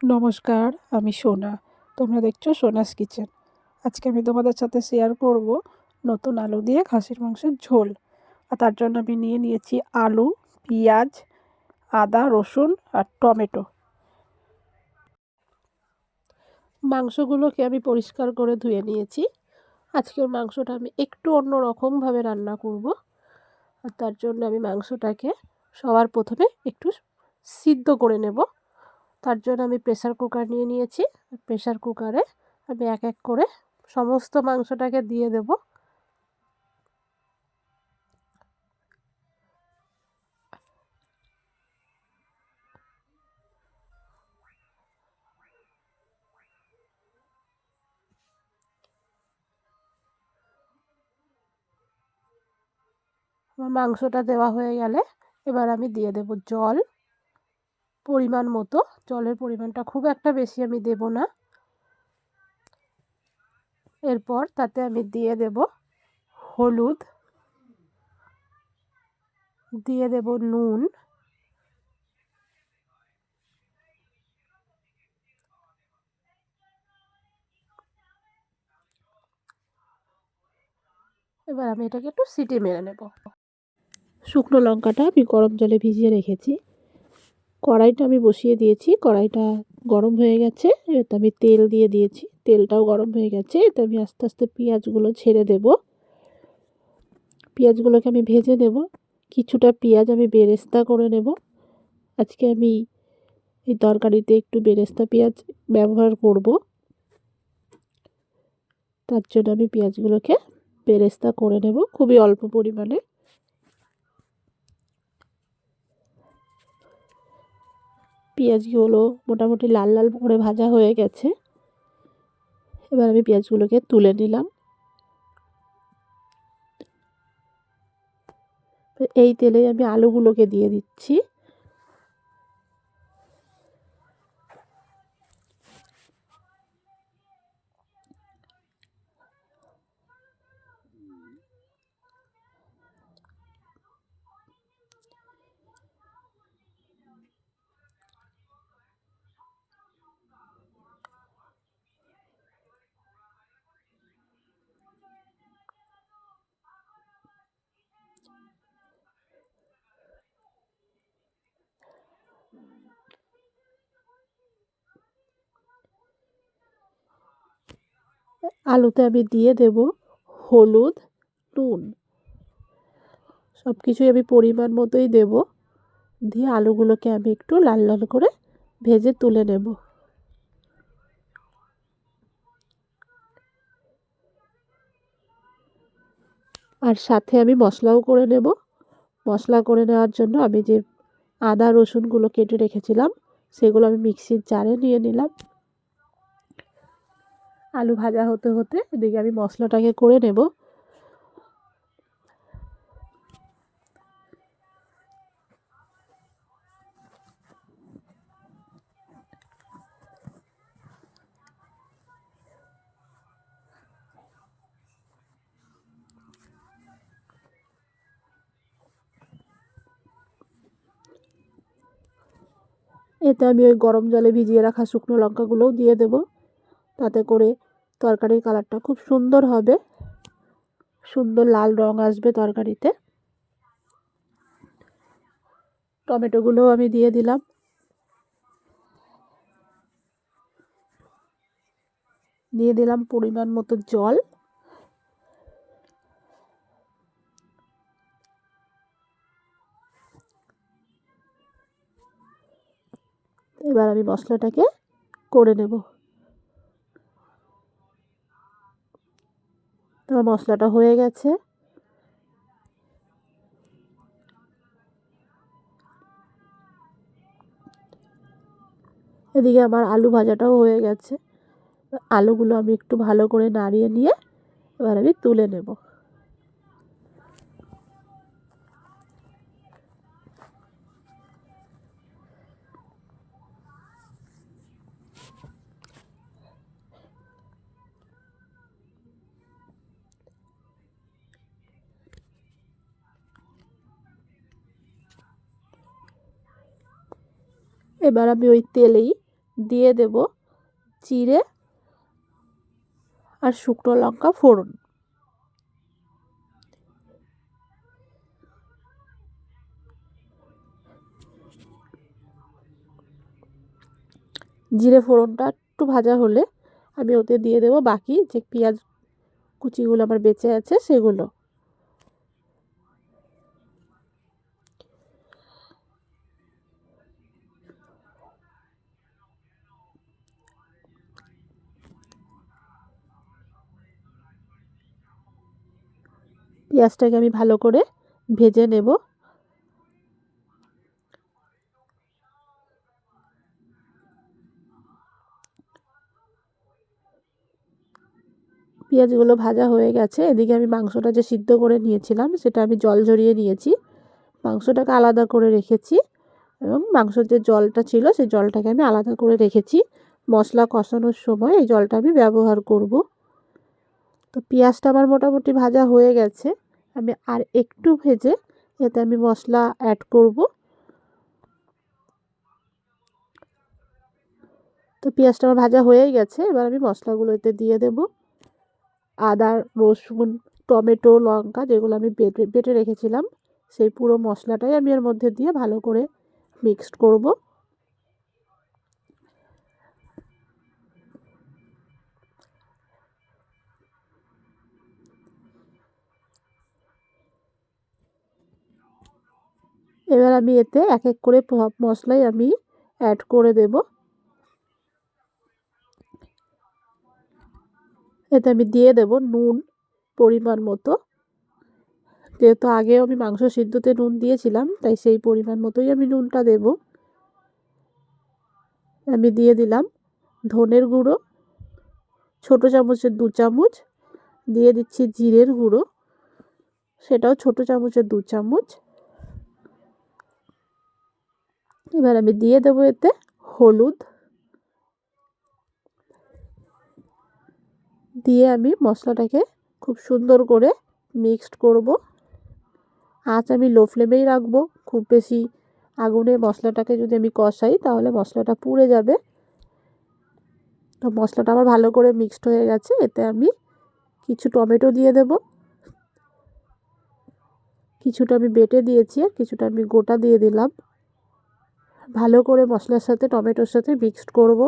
নমস্কার, আমি সোনা। তোমরা দেখছো সোনাস কিচেন। আজকে আমি তোমাদের সাথে শেয়ার করব নতুন আলু দিয়ে খাসির মাংসের ঝোল। আর তার জন্য আমি নিয়েছি আলু, পেঁয়াজ, আদা, রসুন আর টমেটো। মাংসগুলোকে আমি পরিষ্কার করে ধুয়ে নিয়েছি। আজকের মাংসটা আমি একটু অন্য রকমভাবে রান্না করব। আর তার জন্য আমি মাংসটাকে সবার প্রথমে একটু সিদ্ধ করে নেব। তার জন্য আমি প্রেসার কুকার নিয়েছি। প্রেসার কুকারে আমি এক এক করে সমস্ত মাংসটাকে দিয়ে দেব। আমার মাংসটা দেওয়া হয়ে গেলে এবার আমি দিয়ে দেব জল পরিমাণ মতো। জলের পরিমাণটা খুব একটা বেশি আমি দেব না। এরপর তাতে আমি দিয়ে দেব হলুদ, দিয়ে দেব নুন, এবার আমি এটাকে একটু সিটি মেরে নেব। শুকনো লঙ্কাটা আমি গরম জলে ভিজিয়ে রেখেছি। কড়াইটা আমি বসিয়ে দিয়েছি। কড়াইটা গরম হয়ে গেছে। এতে আমি তেল দিয়ে দিয়েছি। তেলটাও গরম হয়ে গেছে। এতে আমি আস্তে আস্তে পেঁয়াজগুলো ছেড়ে দেব। পেঁয়াজগুলোকে আমি ভেজে নেব। কিছুটা পেঁয়াজ আমি বেরেস্তা করে নেব। আজকে আমি এই তরকারিতে একটু বেরেস্তা পেঁয়াজ ব্যবহার করব। তার জন্য আমি পেঁয়াজগুলোকে বেরেস্তা করে নেব খুবই অল্প পরিমাণে। পেঁয়াজগুলো মোটামুটি লাল লাল করে ভাজা হয়ে গেছে। এবার আমি পেঁয়াজগুলোকে তুলে নিলাম। এই তেলে আমি আলুগুলোকে দিয়ে দিচ্ছি। আলুতে আমি দিয়ে দেব হলুদ, নুন, সব কিছুই আমি পরিমাণ মতোই দেব। দিয়ে আলুগুলোকে আমি একটু লাল লাল করে ভেজে তুলে নেব। আর সাথে আমি মশলাও করে নেব। মশলা করে নেওয়ার জন্য আমি যে আদা রসুনগুলো কেটে রেখেছিলাম সেগুলো আমি মিক্সির জারে নিয়ে নিলাম। আলু ভাজা হতে হতে এদিকে আমি মশলাটাকে করে নেব। এতে আমি ওই গরম জলে ভিজিয়ে রাখা শুকনো লঙ্কাগুলোও দিয়ে দেব। তাতে করে তরকারির কালারটা খুব সুন্দর হবে। সুন্দর লাল রং আসবে তরকারিতে। টমেটোগুলোও আমি দিয়ে দিলাম। দিয়ে দিলাম পরিমাণ মতো জল। এবার আমি মশলাটাকে করে নেব। আমার মশলাটা হয়ে গেছে। এদিকে আমার আলু ভাজাটাও হয়ে গেছে। আলুগুলো আমি একটু ভালো করে নাড়িয়ে নিয়ে এবার আমি তুলে নেব। এবার আমি ওই তেলেই দিয়ে দেব জিরে আর শুকনো লঙ্কা ফোড়ন। জিরে ফোড়নটা একটু ভাজা হলে আমি ওতে দিয়ে দেব বাকি যে পেঁয়াজ কুচিগুলো আমার বেঁচে আছে সেগুলো। পেঁয়াজটাকে আমি ভালো করে ভেজে নেব। পেঁয়াজগুলো ভাজা হয়ে গেছে। এদিকে আমি মাংসটা যে সিদ্ধ করে নিয়েছিলাম সেটা আমি জল ঝরিয়ে নিয়েছি, মাংসটাকে আলাদা করে রেখেছি এবং মাংসের যে জলটা ছিল সেই জলটাকে আমি আলাদা করে রেখেছি। মশলা কষানোর সময় এই জলটা আমি ব্যবহার করব। তো পেঁয়াজটা আমার মোটামুটি ভাজা হয়ে গেছে। আমি আর একটু ভেজে এতে আমি মশলা অ্যাড করব। তো পেঁয়াজটা আমার ভাজা হয়েই গেছে। এবার আমি মশলাগুলো এতে দিয়ে দেব। আদা, রসুন, টমেটো, লঙ্কা যেগুলো আমি বেটে রেখেছিলাম সেই পুরো মশলাটাই আমি এর মধ্যে দিয়ে ভালো করে মিক্সড করব। এবার আমি এতে এক এক করে সব মশলাই আমি অ্যাড করে দেব। এতে আমি দিয়ে দেব নুন পরিমাণ মতো। যেহেতু আগেও আমি মাংস সিদ্ধতে নুন দিয়েছিলাম তাই সেই পরিমাণ মতোই আমি নুনটা দেব। আমি দিয়ে দিলাম ধনের গুঁড়ো ছোট চামচের 2 চামচ, দিয়ে দিচ্ছি জিরের গুঁড়ো সেটাও ছোট চামচের 2 চামচ। এবার আমি দিয়ে দেব এতে হলুদ, দিয়ে আমি মশলাটাকে খুব সুন্দর করে মিক্সড করব। আঁচ আমি লো ফ্লেমেই রাখবো। খুব বেশি আগুনে মশলাটাকে যদি আমি কষাই তাহলে মশলাটা পুড়ে যাবে। তো মশলাটা আমার ভালো করে মিক্সড হয়ে গেছে। এতে আমি কিছু টমেটো দিয়ে দেব, কিছুটা আমি বেটে দিয়েছি আর কিছুটা আমি গোটা দিয়ে দিলাম। ভালো করে মশলার সাথে টমেটোর সাথে মিক্সড করব।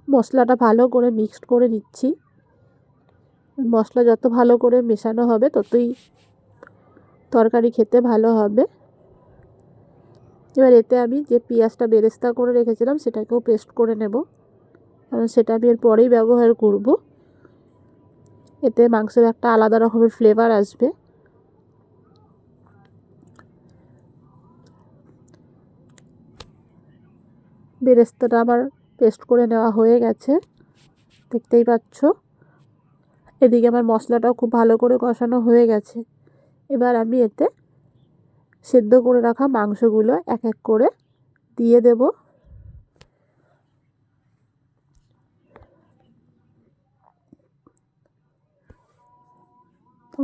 মশলাটা ভালো করে মিক্সড করে নিচ্ছি। মশলা যত ভালো করে মেশানো হবে ততই তরকারি খেতে ভালো হবে। এবার এতে আমি যে পেঁয়াজটা বেরেস্তা করে রেখেছিলাম সেটাকেও পেস্ট করে নেব, কারণ সেটা আমি এর পরেই ব্যবহার করব। এতে মাংসের একটা আলাদা রকমের ফ্লেভার আসবে। বেরেস্তাটা আমার পেস্ট করে নেওয়া হয়ে গেছে, দেখতেই পাচ্ছ। এদিকে আমার মশলাটাও খুব ভালো করে কষানো হয়ে গেছে। এবার আমি এতে সেদ্ধ করে রাখা মাংসগুলো এক এক করে দিয়ে দেব।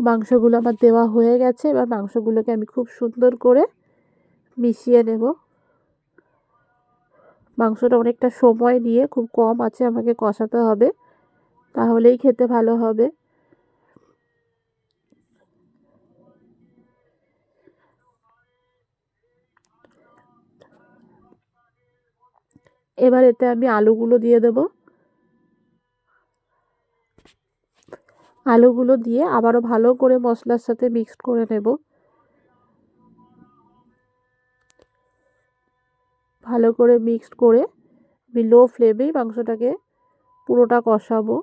মাংসগুলো আমার দেওয়া হয়ে গেছে। এবার মাংসগুলোকে আমি খুব সুন্দর করে মিশিয়ে নেব। মাংসটা অনেকটা সময় নিয়ে খুব কম আঁচে আমাকে কষাতে হবে, তাহলেই খেতে ভালো হবে। এবার এতে আমি আলুগুলো দিয়ে দেব। আলুগুলো দিয়ে আবারও ভালো করে মশলার সাথে মিক্সড করে নেব। ভালো করে মিক্সড করে আমি লো ফ্লেমেই মাংসটাকে পুরোটা কষাবো।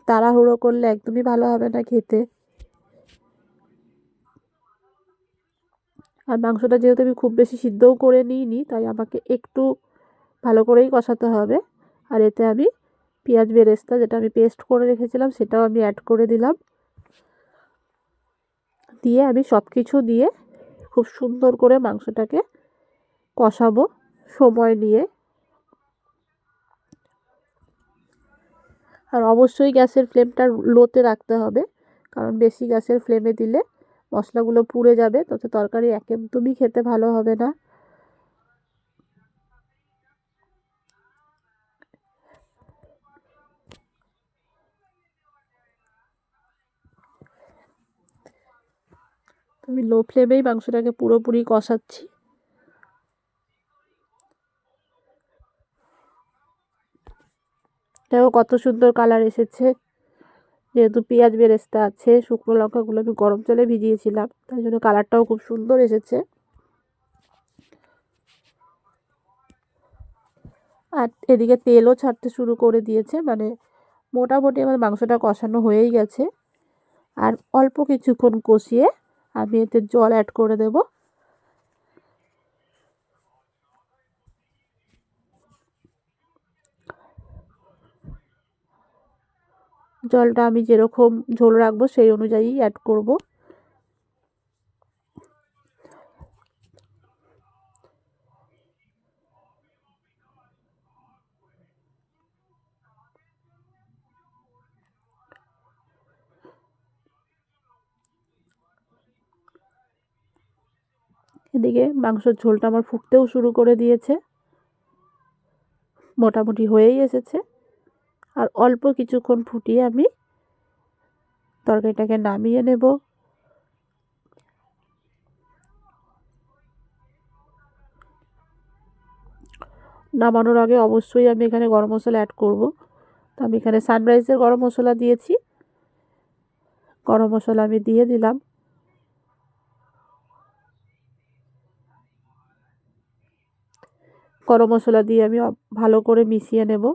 তাড়াহুড়ো করলে একদমই ভালো হবে না খেতে। আর মাংসটা যেহেতু আমি খুব বেশি সিদ্ধও করে নিইনি তাই আমাকে একটু ভালো করেই কষাতে হবে। আর এতে আমি পেঁয়াজ বেরেস্তা যেটা আমি পেস্ট করে রেখেছিলাম সেটাও আমি অ্যাড করে দিলাম। দিয়ে আমি সব কিছু দিয়ে খুব সুন্দর করে মাংসটাকে কষাবো সময় নিয়ে। আর অবশ্যই গ্যাসের ফ্লেমটা লোতে রাখতে হবে, কারণ বেশি গ্যাসের ফ্লেমে দিলে মশলাগুলো পুড়ে যাবে, তাতে তরকারি একদমই খেতে ভালো হবে না। আমি লো ফ্লেমেই মাংসটাকে পুরোপুরি কষাচ্ছি। দেখো কত সুন্দর কালার এসেছে। যেহেতু পেঁয়াজ বেরেস্তা আছে, শুকনো লঙ্কাগুলো আমি গরম জলে ভিজিয়েছিলাম, তাই জন্য কালারটাও খুব সুন্দর এসেছে। আর এদিকে তেলও ছাড়তে শুরু করে দিয়েছে, মানে মোটামুটি আমার মাংসটা কষানো হয়েই গেছে। আর অল্প কিছুক্ষণ কষিয়ে আমি এতে জল অ্যাড করে দেব। জলটা আমি যেরকম ঝোল রাখবো সেই অনুযায়ী অ্যাড করব। এদিকে মাংসের ঝোলটা আমার ফুটতেও শুরু করে দিয়েছে, মোটামুটি হয়েই এসেছে। আর অল্প কিছুক্ষণ ফুটিয়ে আমি তরকারিটাকে নামিয়ে নেব। নামানোর আগে অবশ্যই আমি এখানে গরম মশলা অ্যাড করব। তো আমি এখানে সানরাইজের গরম মশলা দিয়েছি, গরম মশলা আমি দিয়ে দিলাম। গরম মশলা দিয়ে আমি ভালো করে মিশিয়ে নেব।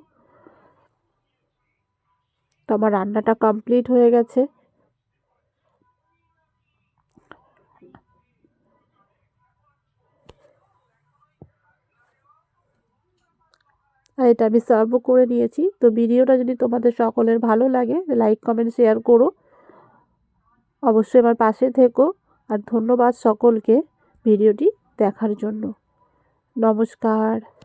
তো আমার রান্নাটা কমপ্লিট হয়ে গেছে। আর এটা আমি সার্ভও করে নিয়েছি। তো ভিডিওটা যদি তোমাদের সকলের ভালো লাগে, লাইক কমেন্ট শেয়ার করো, অবশ্যই আমার পাশে থেকো। আর ধন্যবাদ সকলকে ভিডিওটি দেখার জন্য। নমস্কার।